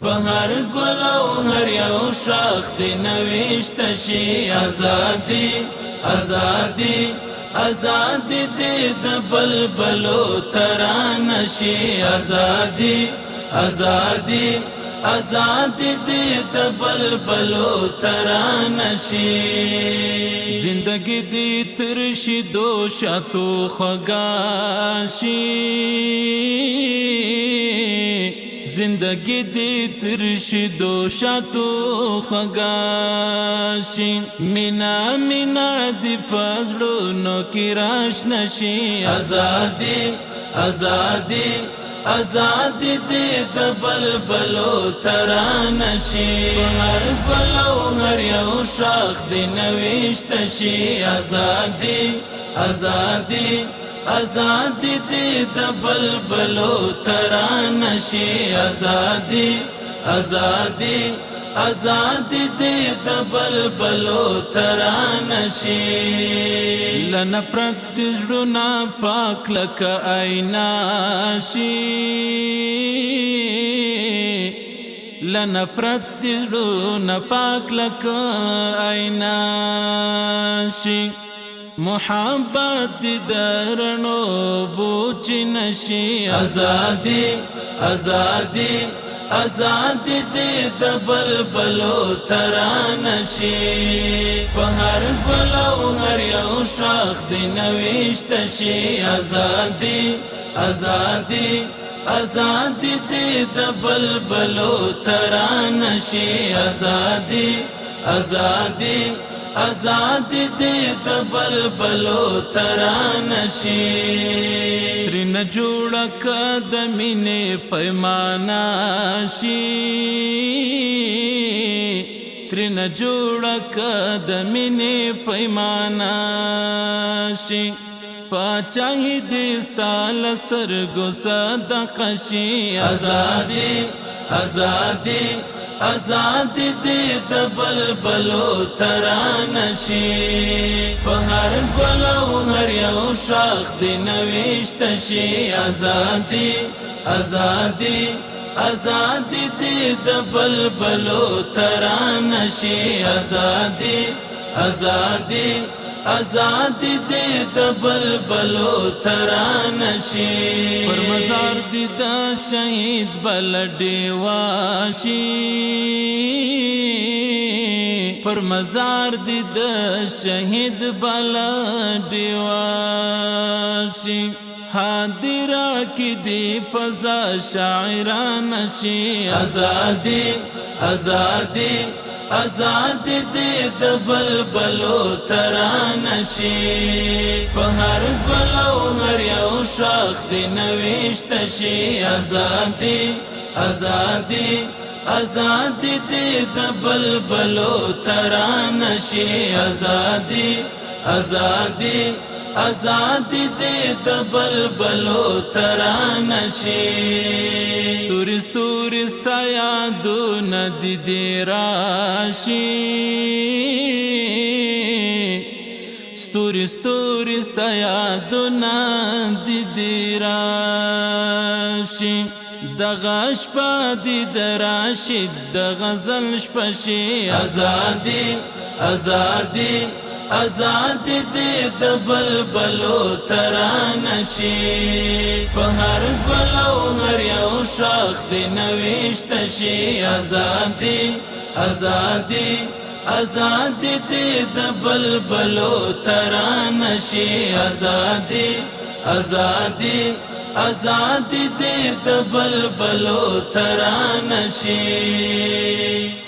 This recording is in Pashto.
پهر گل او هر یو شاخ دی نوشت شي ازادي ازادي ازادي د بلبلو ترانه شي ازادي ازادي ازادي د بلبلو ترانه شي زندگی دی ترشی دو شاتو خگاشی زندگی دی ترشی دو شاتو خگاشی مینا مینا دی پزلو نو کی راش نشی ازادی ازادی ازادی دی د بلبلو ترانه شي هر بلو هر یو شاخ دی نوشت شي ازادي ازادي ازادي دی د بلبلو ترانه شي ازادي ازادي ازادي دی د بلبلو ترانه شي لنا پرتجړو پاک لک آینا شي لنا پرتجړو پاک لک آینا شي محبت درنو بوچ نشي ازادي ازادي ازادي د بلبلو ترانه شي په هر ګل او هر یو شاخ دی نوشت شي ازادي ازادي ازادي د بلبلو ترانه شي ازادي ازادي ازادي د بلبلو ترانه شي ترنه جوړه د مینې پیمانه شي ترنه جوړه د مینې پیمانه شي پاچاهي دې ستا له سترګو صدقه شي ازادي ازادي ازادي د بلبلو ترانه شي په هر ګل او هر یو شاخ دی نوشت شي ازادي ازادي ازادي د بلبلو ترانه شي ازادي ازادي ازادي د بلبلو ترانه شي پر مزار دی د شهید بلډي واشي پر مزار دی د شهید بلډي واشي حاضر کی دی پزا شاعران شي ازادي ازادي ازادي د بلبلو ترانه شي په هر ګل او هر یو شاخ دی نوشت شي ازادي ازادي ازادي د بلبلو ترانه شي ازادي ازادي ازادي د بلبلو ترانه شي تورست تورست یادونه دې راشي ستوري ستوري ستا یادونه دې راشي دغه شپه دې راشي د غزل شپه شي ازادي ازادي ازادي د بلبلو ترانه شي په هر ګل او هر یو شاخ دی نوشت شي ازادي ازادي ازادي د بلبلو ترانه شي ازادي ازادي ازادي د بلبلو ترانه شي